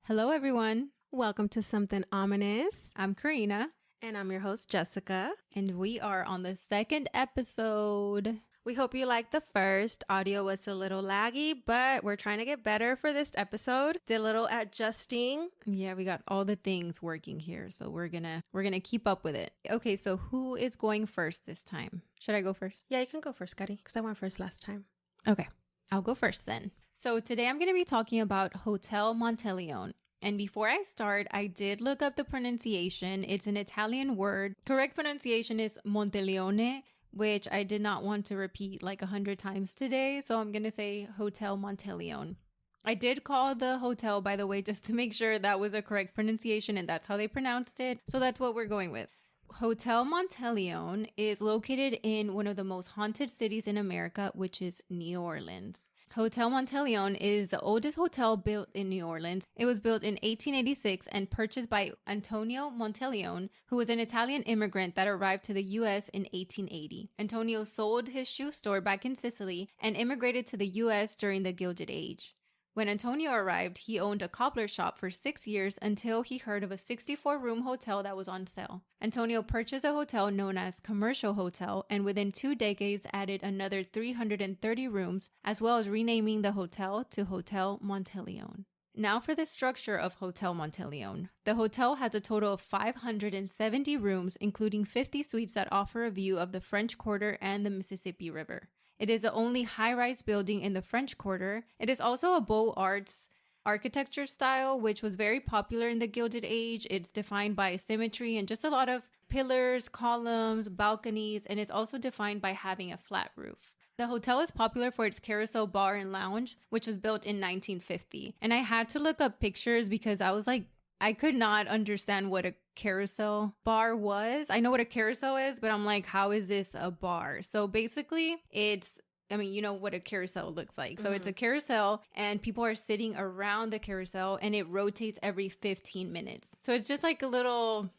Hello, everyone. Welcome to Something Ominous. I'm Karina, And I'm your host, Jessica. and we are on the second episode. We hope you liked the first. Audio was a little laggy, but we're trying to get better for this episode. Did a little adjusting. Yeah, we got all the things working here, so we're gonna keep up with it. Okay, so who is going first this time? Should I go first? Yeah, you can go first, Scotty, because I went first last time. Okay, I'll go first then. So today I'm gonna be talking about Hotel Monteleone. And before I start, I did look up the pronunciation. It's an Italian word. Correct pronunciation is Monteleone, which I did not want to repeat like 100 times today. So I'm going to say Hotel Monteleone. I did call the hotel, by the way, just to make sure that was a correct pronunciation and that's how they pronounced it. So that's what we're going with. Hotel Monteleone is located in one of the most haunted cities in America, which is New Orleans. Hotel Monteleone is the oldest hotel built in New Orleans. It was built in 1886 and purchased by Antonio Monteleone, who was an Italian immigrant that arrived to the U.S. in 1880. Antonio sold his shoe store back in Sicily and immigrated to the U.S. during the Gilded Age. When Antonio arrived, he owned a cobbler shop for 6 years until he heard of a 64-room hotel that was on sale. Antonio purchased a hotel known as Commercial Hotel and within 2 decades added another 330 rooms, as well as renaming the hotel to Hotel Monteleone. Now for the structure of Hotel Monteleone. The hotel has a total of 570 rooms, including 50 suites that offer a view of the French Quarter and the Mississippi River. It is the only high-rise building in the French Quarter. It is also a Beaux Arts architecture style, which was very popular in the Gilded Age. It's defined by symmetry and just a lot of pillars, columns, balconies, and it's also defined by having a flat roof. The hotel is popular for its carousel bar and lounge, which was built in 1950. And I had to look up pictures because I was like, I could not understand what a carousel bar was. I know what a carousel is, but I'm like, how is this a bar? So basically, you know what a carousel looks like. So it's a carousel and people are sitting around the carousel and it rotates every 15 minutes. So it's just like a little,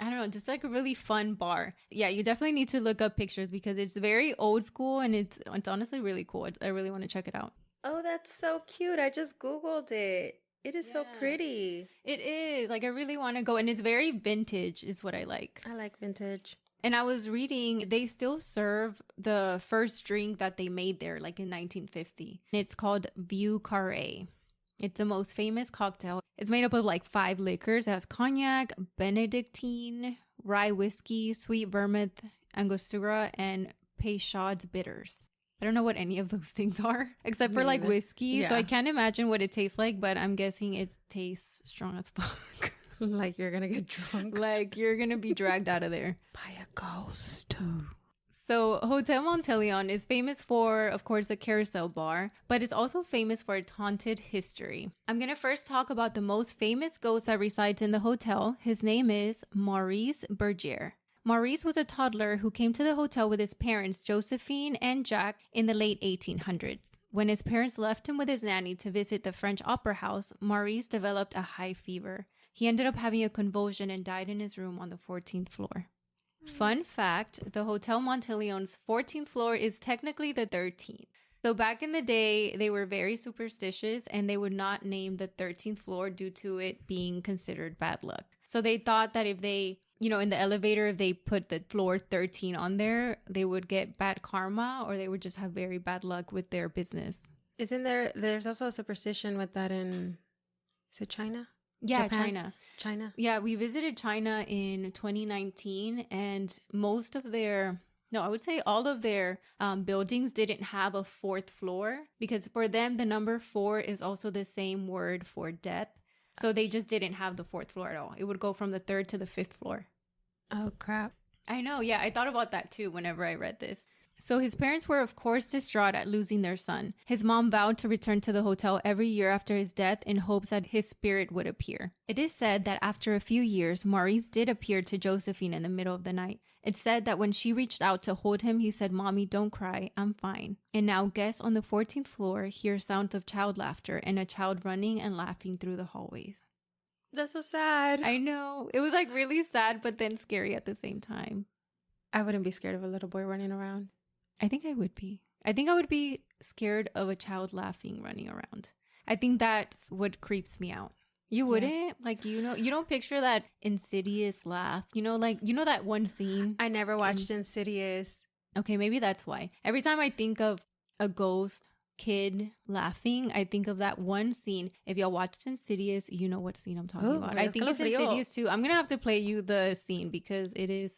I don't know, just like a really fun bar. Yeah, you definitely need to look up pictures because it's very old school and it's honestly really cool. I really want to check it out. Oh, that's so cute. I just Googled it. It is so pretty. It is. Like, I really want to go. And it's very vintage is what I like. I like vintage. And I was reading, they still serve the first drink that they made there, like in 1950. It's called Vieux Carré. It's the most famous cocktail. It's made up of like 5 liquors. It has cognac, Benedictine, rye whiskey, sweet vermouth, Angostura, and Peychaud's bitters. I don't know what any of those things are, except for like whiskey. Yeah. So I can't imagine what it tastes like, but I'm guessing it tastes strong as fuck. Like you're gonna get drunk. Like you're gonna be dragged out of there. By a ghost. So Hotel Monteleone is famous for, of course, the carousel bar, but it's also famous for its haunted history. I'm gonna first talk about the most famous ghost that resides in the hotel. His name is Maurice Begere. Maurice was a toddler who came to the hotel with his parents, Josephine and Jack, in the late 1800s. When his parents left him with his nanny to visit the French Opera House, Maurice developed a high fever. He ended up having a convulsion and died in his room on the 14th floor. Fun fact, the Hotel Monteleone's 14th floor is technically the 13th. So back in the day, they were very superstitious and they would not name the 13th floor due to it being considered bad luck. So they thought that if they, in the elevator, if they put the floor 13 on there, they would get bad karma or they would just have very bad luck with their business. There's also a superstition with that in, is it China? Yeah, Japan? China. Yeah, we visited China in 2019 and I would say all of their buildings didn't have a 4th floor because for them, the number 4 is also the same word for death. So they just didn't have the 4th floor at all. It would go from the 3rd to the 5th floor. Oh, crap. I know. Yeah, I thought about that too whenever I read this. So his parents were, of course, distraught at losing their son. His mom vowed to return to the hotel every year after his death in hopes that his spirit would appear. It is said that after a few years, Maurice did appear to Josephine in the middle of the night. It's said that when she reached out to hold him, he said, "Mommy, don't cry. I'm fine." And now guests on the 14th floor hear sounds of child laughter and a child running and laughing through the hallways. That's so sad. I know. It was like really sad, but then scary at the same time. I wouldn't be scared of a little boy running around. I think I would be. I think I would be scared of a child laughing running around. I think that's what creeps me out. You wouldn't? Like, you don't picture that insidious laugh. That one scene? I never watched Insidious. Okay, maybe that's why. Every time I think of a ghost kid laughing, I think of that one scene. If y'all watched Insidious, you know what scene I'm talking about. I think it's Insidious too. I'm gonna have to play you the scene because it is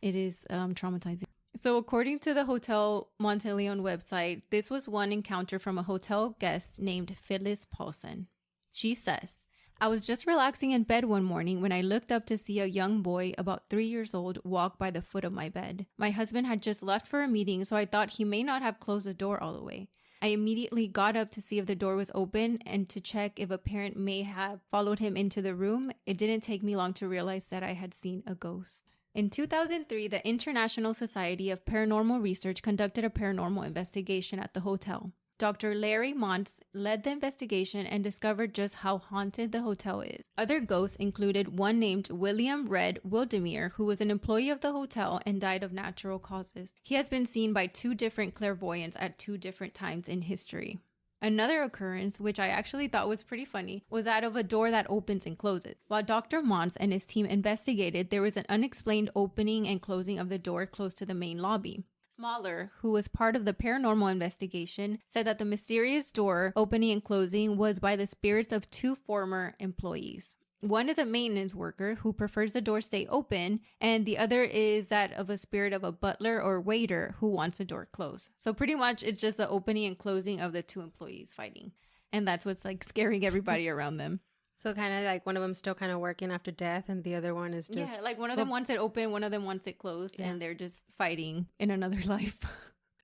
traumatizing. So according to the Hotel Monteleone website, this was one encounter from a hotel guest named Phyllis Paulson. She says, I was just relaxing in bed one morning when I looked up to see a young boy about 3 years old walk by the foot of my bed. My husband had just left for a meeting, so I thought he may not have closed the door all the way. I immediately got up to see if the door was open and to check if a parent may have followed him into the room. It didn't take me long to realize that I had seen a ghost. In 2003, the International Society of Paranormal Research conducted a paranormal investigation at the hotel. Dr. Larry Montz led the investigation and discovered just how haunted the hotel is. Other ghosts included one named William Red Wildemere, who was an employee of the hotel and died of natural causes. He has been seen by 2 different clairvoyants at 2 different times in history. Another occurrence, which I actually thought was pretty funny, was that of a door that opens and closes. While Dr. Montz and his team investigated, there was an unexplained opening and closing of the door close to the main lobby. Smaller, who was part of the paranormal investigation, said that the mysterious door opening and closing was by the spirits of 2 former employees. One is a maintenance worker who prefers the door stay open, and the other is that of a spirit of a butler or waiter who wants the door closed. So pretty much it's just the opening and closing of the 2 employees fighting. And that's what's like scaring everybody around them. So kind of like one of them still kind of working after death and the other one is just... Yeah, like one of them wants it open, one of them wants it closed, and they're just fighting in another life.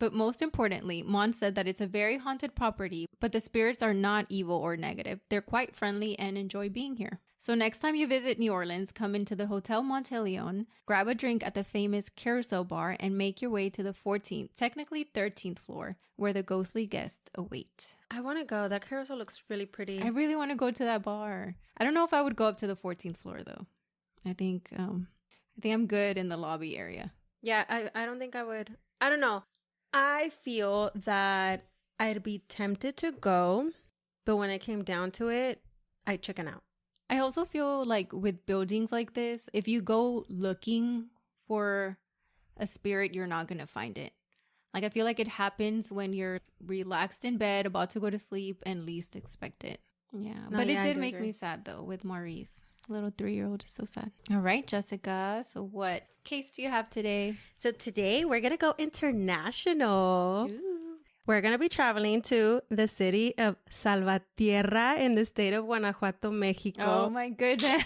But most importantly, Mon said that it's a very haunted property, but the spirits are not evil or negative. They're quite friendly and enjoy being here. So next time you visit New Orleans, come into the Hotel Monteleone, grab a drink at the famous Carousel Bar, and make your way to the 14th, technically 13th floor, where the ghostly guests await. I want to go. That carousel looks really pretty. I really want to go to that bar. I don't know if I would go up to the 14th floor, though. I think I'm good in the lobby area. Yeah, I don't think I would. I don't know. I feel that I'd be tempted to go, but when it came down to it, I'd chicken out. I also feel like with buildings like this, if you go looking for a spirit, you're not going to find it. Like, I feel like it happens when you're relaxed in bed, about to go to sleep, and least expect it. Yeah, no, but it did make me sad, though, with Maurice. Little 3-year-old is so sad. All right, Jessica. So what case do you have today? So today we're going to go international. Ooh. We're going to be traveling to the city of Salvatierra in the state of Guanajuato, Mexico. Oh my goodness.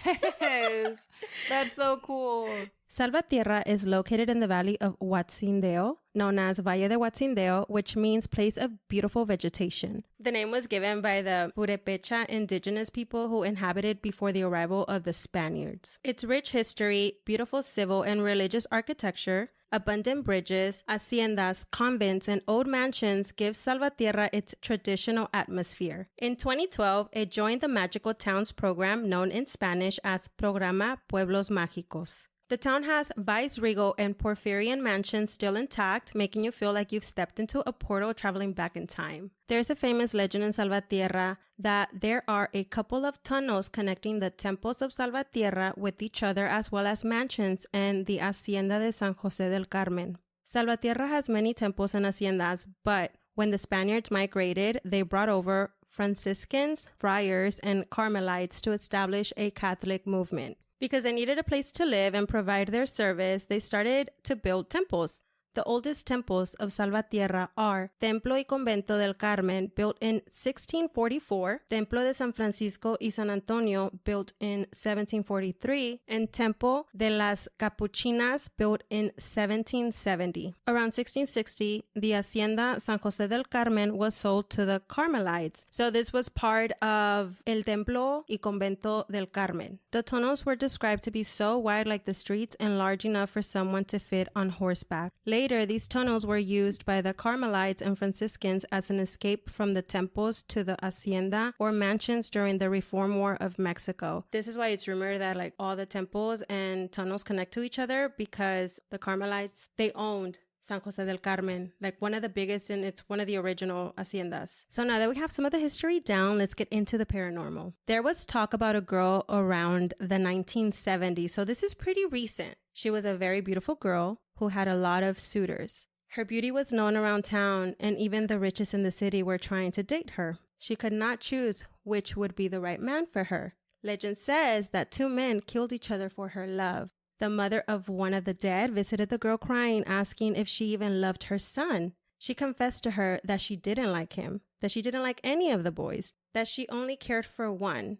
That's so cool. Salvatierra is located in the valley of Huatzindeo, known as Valle de Huatzindeo, which means place of beautiful vegetation. The name was given by the Purepecha indigenous people who inhabited before the arrival of the Spaniards. Its rich history, beautiful civil and religious architecture, abundant bridges, haciendas, convents, and old mansions give Salvatierra its traditional atmosphere. In 2012, it joined the Magical Towns program known in Spanish as Programa Pueblos Mágicos. The town has viceregal and Porphyrian mansions still intact, making you feel like you've stepped into a portal traveling back in time. There's a famous legend in Salvatierra that there are a couple of tunnels connecting the temples of Salvatierra with each other, as well as mansions and the Hacienda de San José del Carmen. Salvatierra has many temples and haciendas, but when the Spaniards migrated, they brought over Franciscans, friars, and Carmelites to establish a Catholic movement. Because they needed a place to live and provide their service, they started to build temples. The oldest temples of Salvatierra are Templo y Convento del Carmen, built in 1644, Templo de San Francisco y San Antonio, built in 1743, and Temple de las Capuchinas, built in 1770. Around 1660, the Hacienda San José del Carmen was sold to the Carmelites, so this was part of El Templo y Convento del Carmen. The tunnels were described to be so wide like the streets and large enough for someone to fit on horseback. Later, these tunnels were used by the Carmelites and Franciscans as an escape from the temples to the hacienda or mansions during the Reform War of Mexico. This is why it's rumored that like all the temples and tunnels connect to each other, because the Carmelites, they owned San Jose del Carmen, like one of the biggest, and it's one of the original haciendas. So now that we have some of the history down, let's get into the paranormal. There was talk about a girl around the 1970s, so this is pretty recent. She was a very beautiful girl who had a lot of suitors. Her beauty was known around town, and even the richest in the city were trying to date her. She could not choose which would be the right man for her. Legend says that 2 men killed each other for her love. The mother of one of the dead visited the girl crying, asking if she even loved her son. She confessed to her that she didn't like him, that she didn't like any of the boys, that she only cared for one,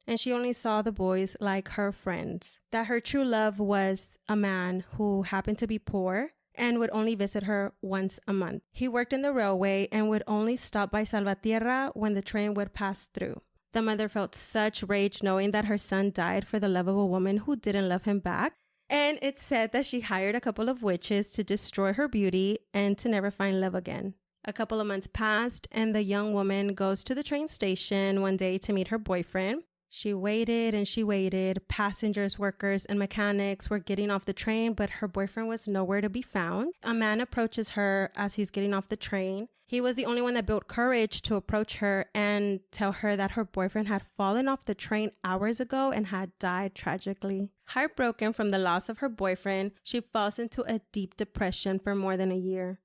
and she only saw the boys like her friends, that her true love was a man who happened to be poor and would only visit her once a month. He worked in the railway and would only stop by Salvatierra when the train would pass through. The mother felt such rage knowing that her son died for the love of a woman who didn't love him back. And it's said that she hired a couple of witches to destroy her beauty and to never find love again. A couple of months passed, and the young woman goes to the train station one day to meet her boyfriend. She waited and she waited. Passengers, workers, and mechanics were getting off the train, but her boyfriend was nowhere to be found. A man approaches her as he's getting off the train. He was the only one that built courage to approach her and tell her that her boyfriend had fallen off the train hours ago and had died tragically. Heartbroken from the loss of her boyfriend, she falls into a deep depression for more than a year.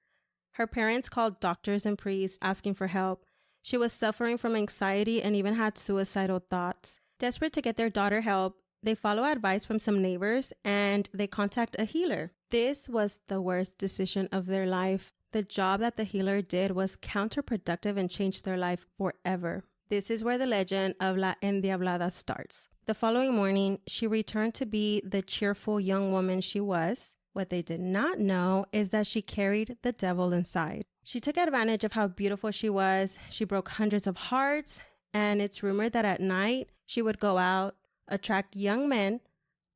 Her parents called doctors and priests asking for help. She was suffering from anxiety and even had suicidal thoughts. Desperate to get their daughter help, they follow advice from some neighbors and they contact a healer. This was the worst decision of their life. The job that the healer did was counterproductive and changed their life forever. This is where the legend of La Endiablada starts. The following morning, she returned to be the cheerful young woman she was. What they did not know is that she carried the devil inside. She took advantage of how beautiful she was. She broke hundreds of hearts, and it's rumored that at night, she would go out, attract young men,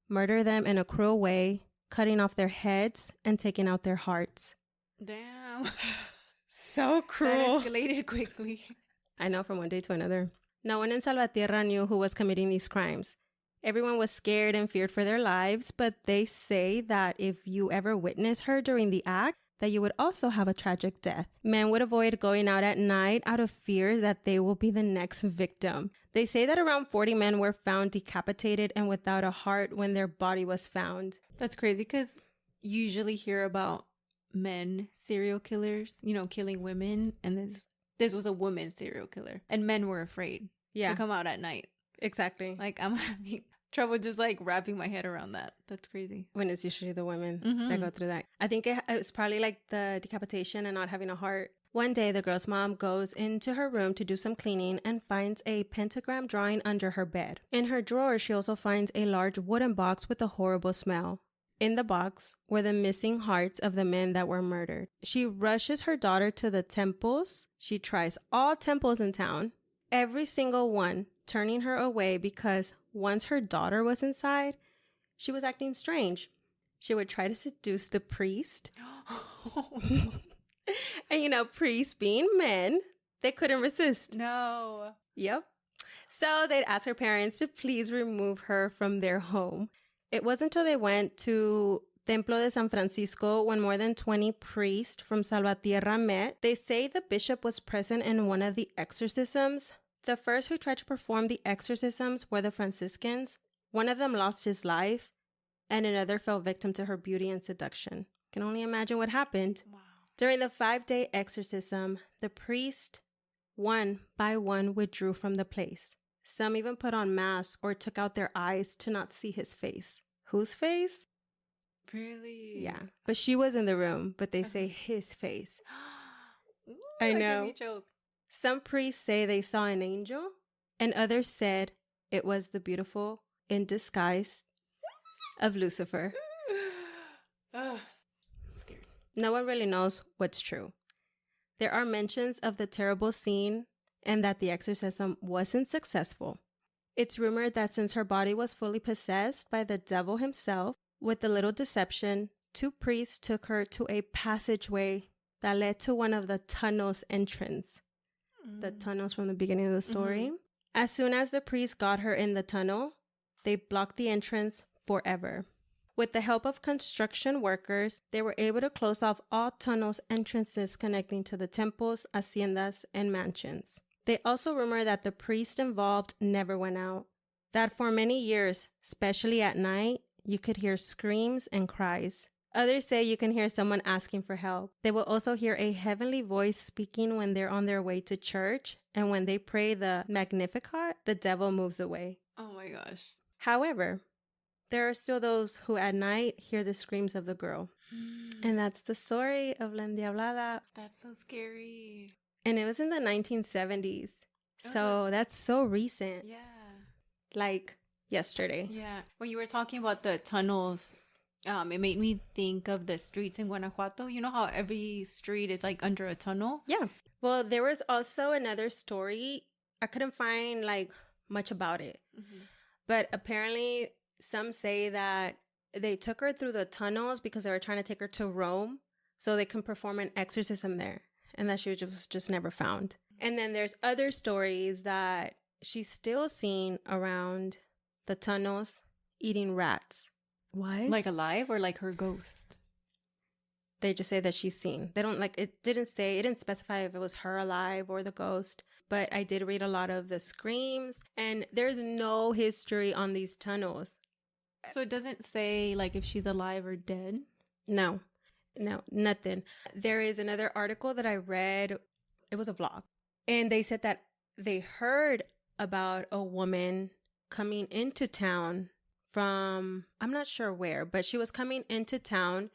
murder them in a cruel way, cutting off their heads and taking out their hearts. Damn. So cruel. That escalated quickly. I know, from one day to another. No one in Salvatierra knew who was committing these crimes. Everyone was scared and feared for their lives, but they say that if you ever witness her during the act, that you would also have a tragic death. Men would avoid going out at night out of fear that they will be the next victim. They say that around 40 men were found decapitated and without a heart when their body was found. That's crazy because you usually hear about men serial killers, killing women, and this was a woman serial killer, and men were afraid to come out at night. Exactly. Like, I'm having trouble just wrapping my head around that. That's crazy. When it's usually the women that go through that. I think it's probably like the decapitation and not having a heart. One day, the girl's mom goes into her room to do some cleaning and finds a pentagram drawing under her bed. In her drawer, she also finds a large wooden box with a horrible smell. In the box were the missing hearts of the men that were murdered. She rushes her daughter to the temples. She tries all temples in town, every single one, turning her away because once her daughter was inside, she was acting strange. She would try to seduce the priest. And priests being men, they couldn't resist. No. Yep. So they'd ask her parents to please remove her from their home. It wasn't until they went to Templo de San Francisco when more than 20 priests from Salvatierra met. They say the bishop was present in one of the exorcisms. The first who tried to perform the exorcisms were the Franciscans. One of them lost his life, and another fell victim to her beauty and seduction. Can only imagine what happened. Wow. During the 5-day exorcism, the priest, one by one, withdrew from the place. Some even put on masks or took out their eyes to not see his face. Whose face? Really? Yeah. But she was in the room, but they say his face. Ooh, I that know. gave me chills. Some priests say they saw an angel, and others said it was the beautiful in disguise of Lucifer. I'm scared. No one really knows what's true. There are mentions of the terrible scene and that the exorcism wasn't successful. It's rumored that since her body was fully possessed by the devil himself, with a little deception, 2 priests took her to a passageway that led to one of the tunnel's entrance. The tunnels from the beginning of the story. Mm-hmm. As soon as the priest got her in the tunnel, they blocked the entrance forever. With the help of construction workers, they were able to close off all tunnels entrances connecting to the temples, haciendas, and mansions. They also rumor that the priest involved never went out, that for many years, especially at night, you could hear screams and cries. Others say you can hear someone asking for help. They will also hear a heavenly voice speaking when they're on their way to church, and when they pray the Magnificat, the devil moves away. Oh my gosh. However, there are still those who at night hear the screams of the girl. And that's the story of La Endiablada. That's so scary. And it was in the 1970s. So that's so recent. Yeah. Like yesterday. Yeah. When you were talking about the tunnels, it made me think of the streets in Guanajuato. You know how every street is like under a tunnel? Yeah. Well, there was also another story. I couldn't find like much about it. Mm-hmm. But apparently some say that they took her through the tunnels because they were trying to take her to Rome so they can perform an exorcism there, and that she was just never found. And then there's other stories that she's still seen around the tunnels eating rats. What? Like alive or like her ghost? They just say that she's seen. They don't like, it didn't specify if it was her alive or the ghost. But I did read a lot of the screams, and there's no history on these tunnels. So it doesn't say like if she's alive or dead? No, nothing. There is another article that I read. It was a vlog. And they said that they heard about a woman coming into town from, I'm not sure where, but she was coming into town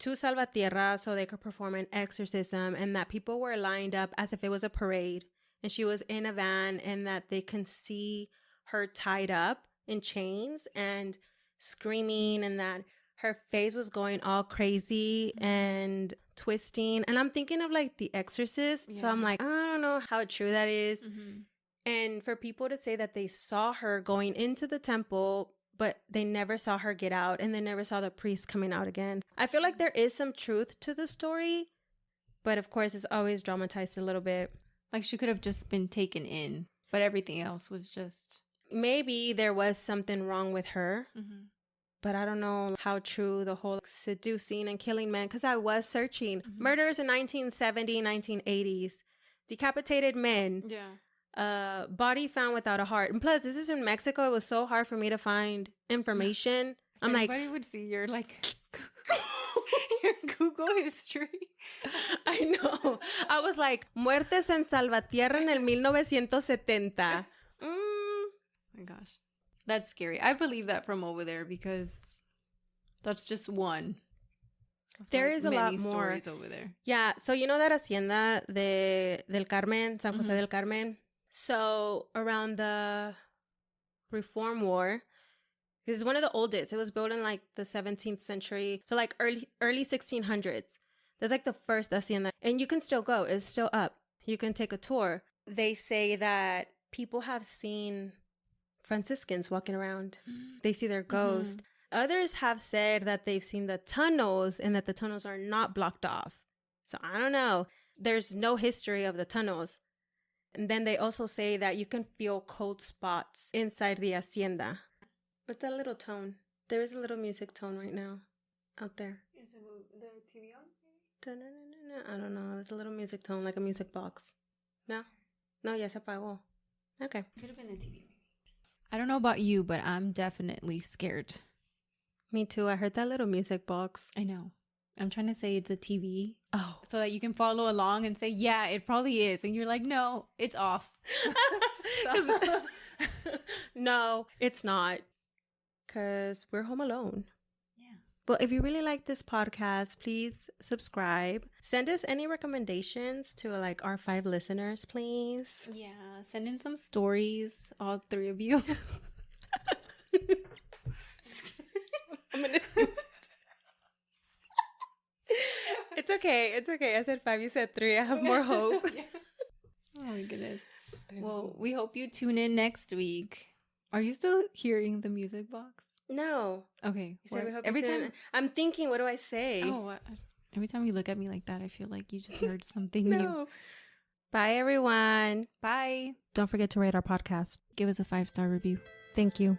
to Salvatierra so they could perform an exorcism, and that people were lined up as if it was a parade. And she was in a van, and that they can see her tied up in chains and screaming, and that her face was going all crazy and twisting. And I'm thinking of like The Exorcist. Yeah. So I'm like, I don't know how true that is. Mm-hmm. And for people to say that they saw her going into the temple, but they never saw her get out, and they never saw the priest coming out again. I feel like there is some truth to the story, but of course it's always dramatized a little bit. Like she could have just been taken in, but everything else was just... Maybe there was something wrong with her, mm-hmm. but I don't know how true the whole seducing and killing men, because I was searching. Mm-hmm. Murders in 1970, 1980s, decapitated men. Yeah. Body found without a heart. And plus, this is in Mexico. It was so hard for me to find information. I'm like... Everybody would see your like... your Google history. I know. I was like, muertes en Salvatierra en el 1970. Oh my gosh. That's scary. I believe that from over there because that's just one. There is a lot more stories over there. Yeah. So you know that hacienda del Carmen, San Jose del Carmen? So around the Reform War, this is one of the oldest. It was built in like the 17th century. So like early 1600s. That's like the first hacienda. And you can still go. It's still up. You can take a tour. They say that people have seen Franciscans walking around. They see their ghost. Mm-hmm. Others have said that they've seen the tunnels and that the tunnels are not blocked off. So I don't know. There's no history of the tunnels. And then they also say that you can feel cold spots inside the hacienda. What's that little tone? There is a little music tone right now out there. Is it the TV on? I don't know. It's a little music tone, like a music box. No? No, ya se apagó. Okay. Could have been the TV. I don't know about you, but I'm definitely scared. Me too. I heard that little music box. I know. I'm trying to say it's a TV. Oh. So that you can follow along and say, yeah, it probably is. And you're like, no, it's off. No, it's not. Because we're home alone. Yeah. But if you really like this podcast, please subscribe. Send us any recommendations to like our 5 listeners, please. Yeah. Send in some stories, all 3 of you. It's okay. It's okay. I said 5, you said 3. I have more hope. Yeah. Oh my goodness. Well, we hope you tune in next week. Are you still hearing the music box? No. Okay. You said we hope every time I'm thinking, what do I say? Oh, every time you look at me like that, I feel like you just heard something new. Bye, everyone. Bye. Don't forget to rate our podcast. Give us a 5-star review. Thank you.